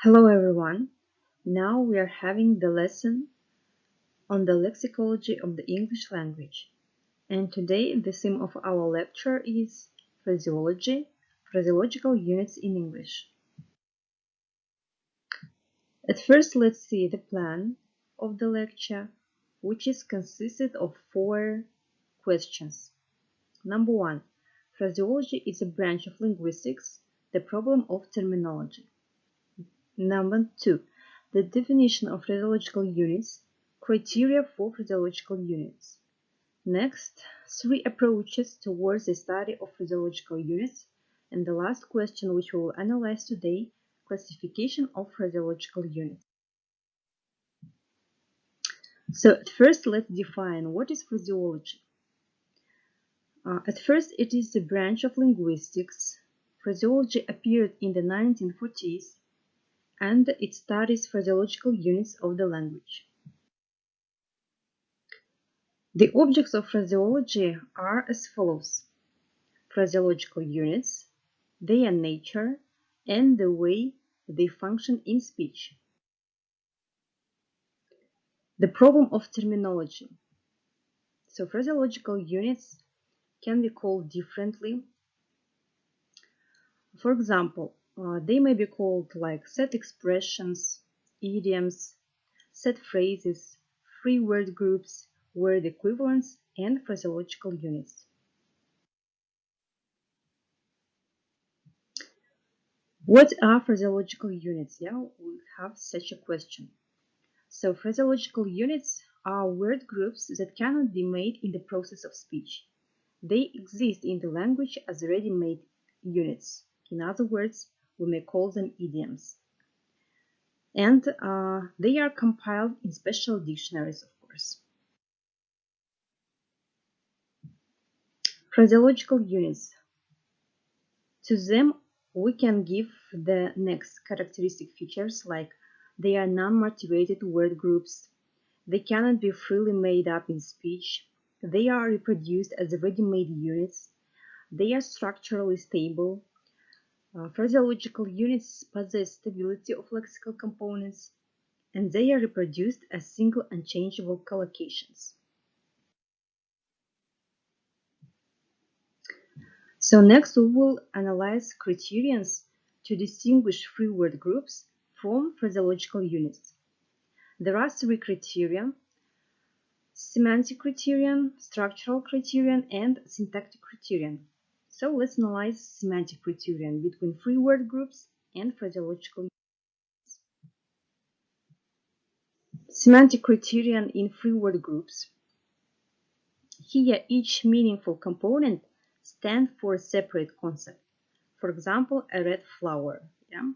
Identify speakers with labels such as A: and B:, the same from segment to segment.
A: Hello everyone. Now we are having the lesson on the lexicology of the English language. And today the theme of our lecture is phraseology, phraseological units in English. At first, let's see the plan of the lecture, which is consisted of 4 questions. Number 1. Phraseology is a branch of linguistics, the problem of terminology. Number 2. The definition of phraseological units, criteria for phraseological units. Next, 3 approaches towards the study of phraseological units. And the last question, which we will analyze today, classification of phraseological units. So at first, let's define what is phraseology. At first, it is a branch of linguistics. Phraseology appeared in the 1940s, and it studies phraseological units of the language. The objects of phraseology are as follows: phraseological units, their nature, and the way they function in speech. The problem of terminology. So phraseological units can be called differently. For example, they may be called like set expressions, idioms, set phrases, free word groups, word equivalents, and phraseological units. What are phraseological units? Yeah, we have such a question. So phraseological units are word groups that cannot be made in the process of speech. They exist in the language as ready-made units. In other words, we may call them idioms. And they are compiled in special dictionaries, of course. Phraseological units. To them, we can give the next characteristic features like they are non-motivated word groups, they cannot be freely made up in speech, they are reproduced as ready-made units, they are structurally stable, phraseological units possess stability of lexical components, and they are reproduced as single unchangeable collocations. So next we will analyze criterions to distinguish free word groups from phraseological units. There are 3 criteria: semantic criterion, structural criterion, and syntactic criterion. So let's analyze semantic criterion between free word groups and phraseological units. Semantic criterion in free word groups. Here each meaningful component stands for a separate concept. For example, a red flower. Yeah?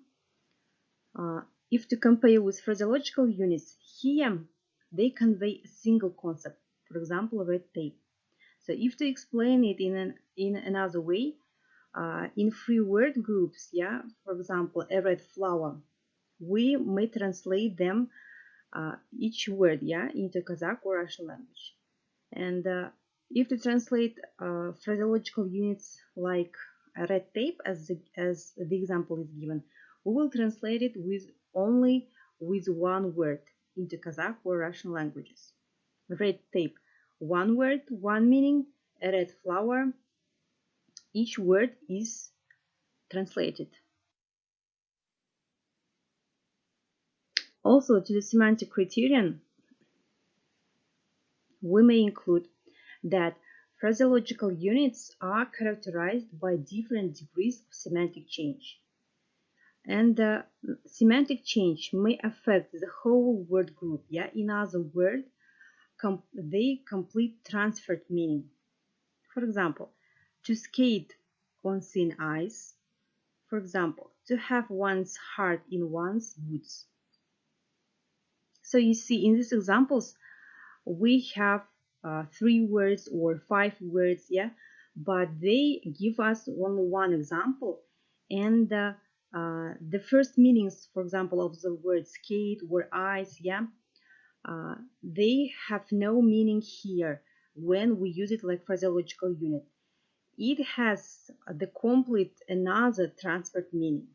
A: If to compare with phraseological units, here they convey a single concept. For example, red tape. So if to explain it in another way, in free word groups, yeah, for example, a red flower, we may translate them each word, yeah, into Kazakh or Russian language. And if to translate phraseological units like a red tape, as the example is given, we will translate it only with one word into Kazakh or Russian languages. Red tape, one word, one meaning. A red flower, each word is translated. Also, to the semantic criterion, we may include that phraseological units are characterized by different degrees of semantic change. And semantic change may affect the whole word group. Yeah, in other words, they complete transferred meaning. For example, to skate on thin ice. For example, to have one's heart in one's boots. So you see, in these examples, we have 3 words or 5 words, yeah, but they give us only one example, and the first meanings, for example, of the word skate or ice, yeah, they have no meaning here when we use it like phraseological unit. It has the complete another transferred meaning.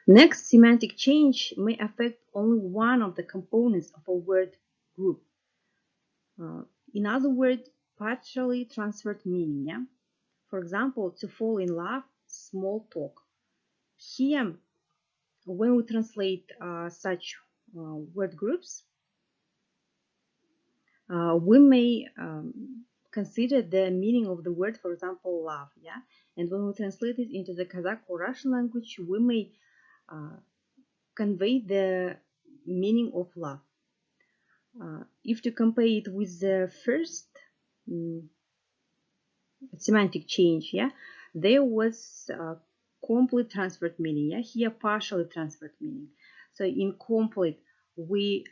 A: Next, semantic change may affect only one of the components of a word group. In other words, partially transferred meaning. Yeah? For example, to fall in love, small talk. Here, when we translate such word groups, we may consider the meaning of the word, for example, love. Yeah? And when we translate it into the Kazakh or Russian language, we may convey the meaning of love. If to compare it with the first semantic change, yeah, there was complete transferred meaning. Yeah, here partially transferred meaning. So in complete, we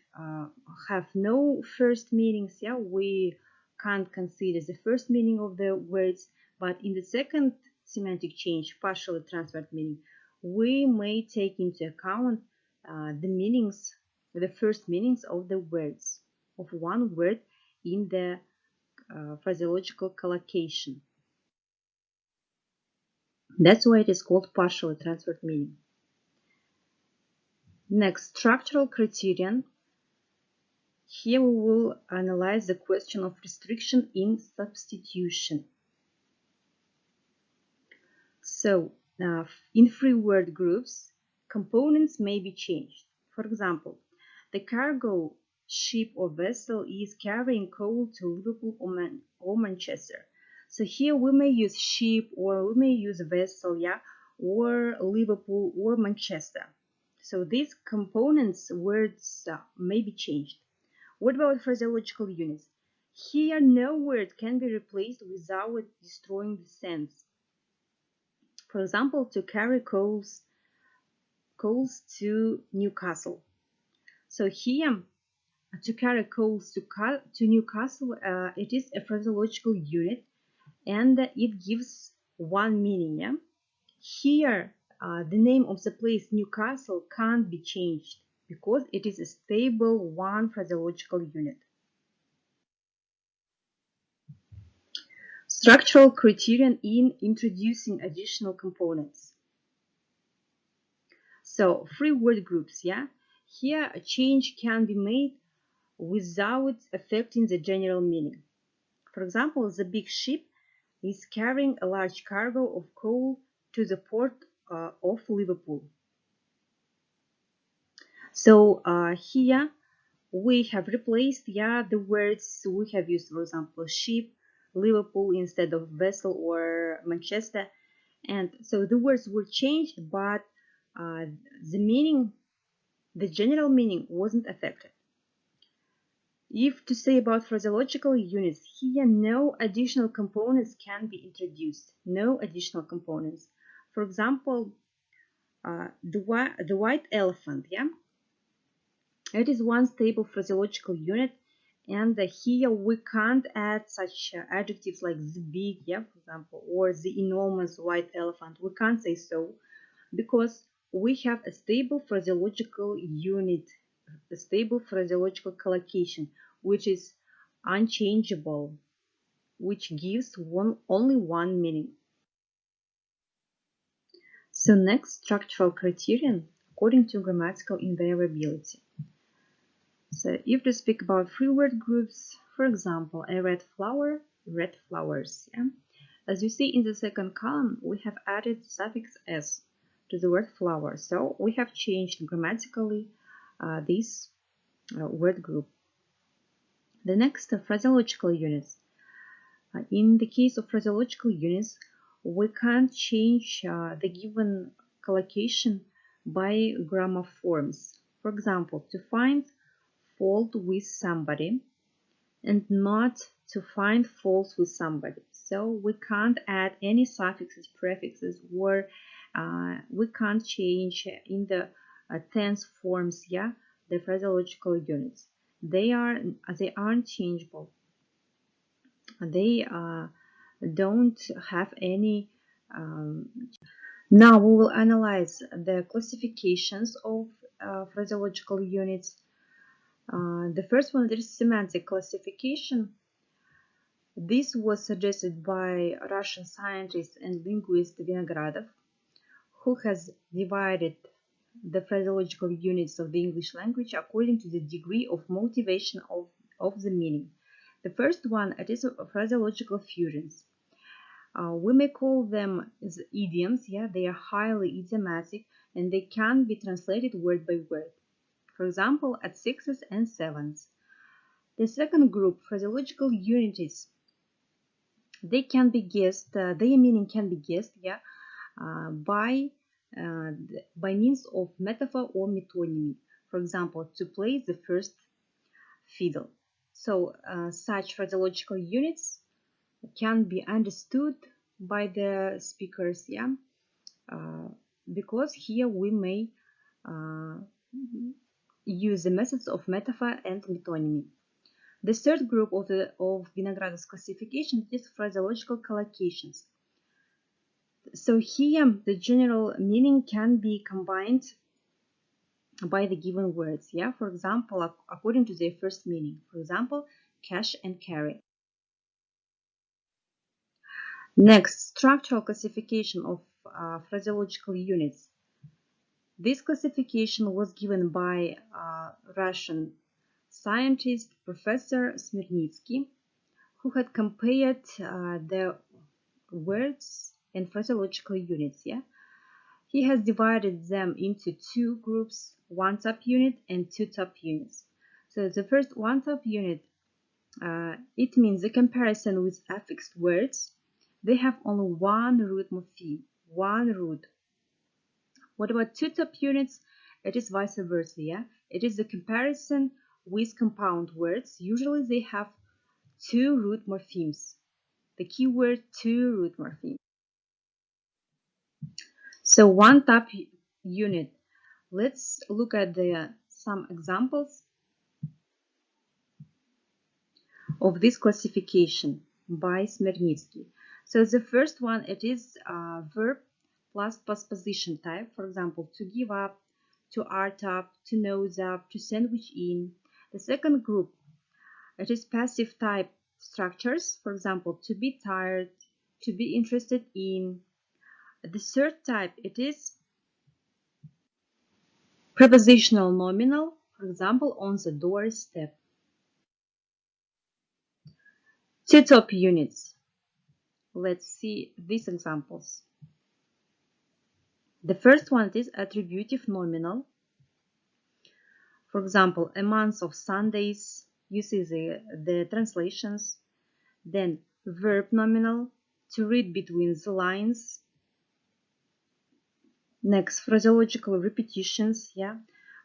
A: have no first meanings. Yeah, we can't consider the first meaning of the words, but in the second semantic change, partially transferred meaning, we may take into account the meanings, the first meanings of the words, of one word in the phraseological collocation. That's why it is called partially transferred meaning. Next, structural criterion. Here we will analyze the question of restriction in substitution. So, in free word groups, components may be changed. For example, the cargo ship or vessel is carrying coal to Liverpool or Manchester. So here we may use ship, or we may use vessel, yeah, or Liverpool or Manchester. So these components words may be changed. What about phraseological units? Here no word can be replaced without destroying the sense. For example, to carry coals to Newcastle. So here, to carry coals to Newcastle, it is a phraseological unit, and it gives one meaning. Yeah? Here, the name of the place Newcastle can't be changed because it is a stable one phraseological unit. Structural criterion in introducing additional components. So, free word groups, yeah? Here, a change can be made without affecting the general meaning. For example, the big ship is carrying a large cargo of coal to the port of Liverpool. So here we have replaced the words we have used, for example, ship, Liverpool instead of vessel or Manchester. And so the words were changed, but the meaning, the general meaning wasn't affected. If to say about phraseological units, here no additional components can be introduced. No additional components. For example, the white elephant, yeah? It is one stable phraseological unit, and here we can't add such adjectives like the big, yeah, for example, or the enormous white elephant. We can't say so because we have a stable phraseological unit, a stable phraseological collocation, which is unchangeable, which gives only one meaning. So next, structural criterion according to grammatical invariability. So if we speak about free word groups, for example, a red flower, red flowers. Yeah? As you see in the second column, we have added suffix s to the word flower. So we have changed grammatically this word group. The next, phraseological units. In the case of phraseological units, we can't change the given collocation by grammar forms. For example, to find fault with somebody and not to find fault with somebody. So we can't add any suffixes, prefixes, or we can't change in the tense forms, yeah, the phraseological units. They aren't changeable. They don't have any. Now we will analyze the classifications of phraseological units. The first one is semantic classification. This was suggested by Russian scientist and linguist Vinogradov, who has divided the phraseological units of the English language according to the degree of motivation of the meaning. The first one, it is phraseological fusions. We may call them idioms. Yeah, they are highly idiomatic and they can be translated word by word. For example, at sixes and sevens. The second group, phraseological unities, they can be guessed. Their meaning can be guessed. Yeah, by means of metaphor or metonymy. For example, to play the first fiddle. So such phraseological units can be understood by the speakers, yeah, because here we may use the methods of metaphor and metonymy. The third group of Vinogradov's classification is phraseological collocations. So here the general meaning can be combined by the given words, yeah, for example, according to their first meaning. For example, cash and carry. Next, structural classification of phraseological units. This classification was given by Russian scientist Professor Smirnitsky, who had compared the words and phraseological units. Yeah, he has divided them into two groups: one top unit and two top units. So the first one top unit, it means the comparison with affixed words. They have only one root morpheme, one root. What about two top units? It is vice versa, yeah? It is the comparison with compound words. Usually they have two root morphemes. The keyword two root morpheme. So one top unit. Let's look at some examples of this classification by Smirnitsky. So the first one, it is verb plus postposition type. For example, to give up, to art up, to nose up, to sandwich in. The second group, it is passive type structures. For example, to be tired, to be interested in. The third type, it is prepositional nominal. For example, on the doorstep. Two top units. Let's see these examples. The first one is attributive nominal. For example, a month of Sundays. You see the translations. Then verb nominal, to read between the lines. Next, phraseological repetitions. Yeah,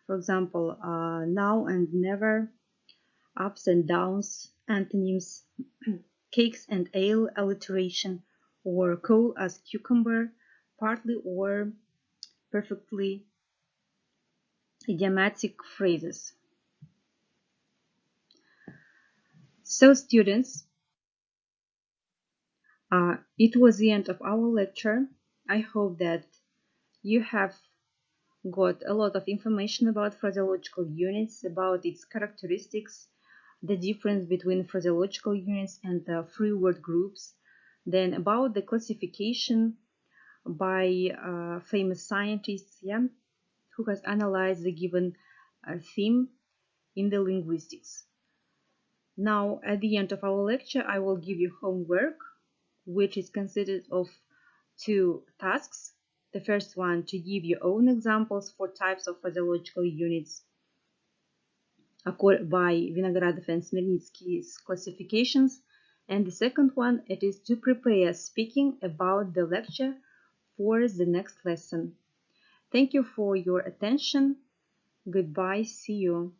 A: for example, now and never, ups and downs, antonyms, cakes and ale, alliteration, or cool as cucumber, partly or perfectly, idiomatic phrases. So students, it was the end of our lecture. I hope that you have got a lot of information about phraseological units, about its characteristics, the difference between phraseological units and free word groups, then about the classification by famous scientists, yeah, who has analyzed the given theme in the linguistics. Now, at the end of our lecture, I will give you homework, which is consisted of two tasks. The first one, to give your own examples for types of phraseological units by Vinogradov and Smirnitsky's classifications. And the second one, it is to prepare speaking about the lecture for the next lesson. Thank you for your attention. Goodbye. See you.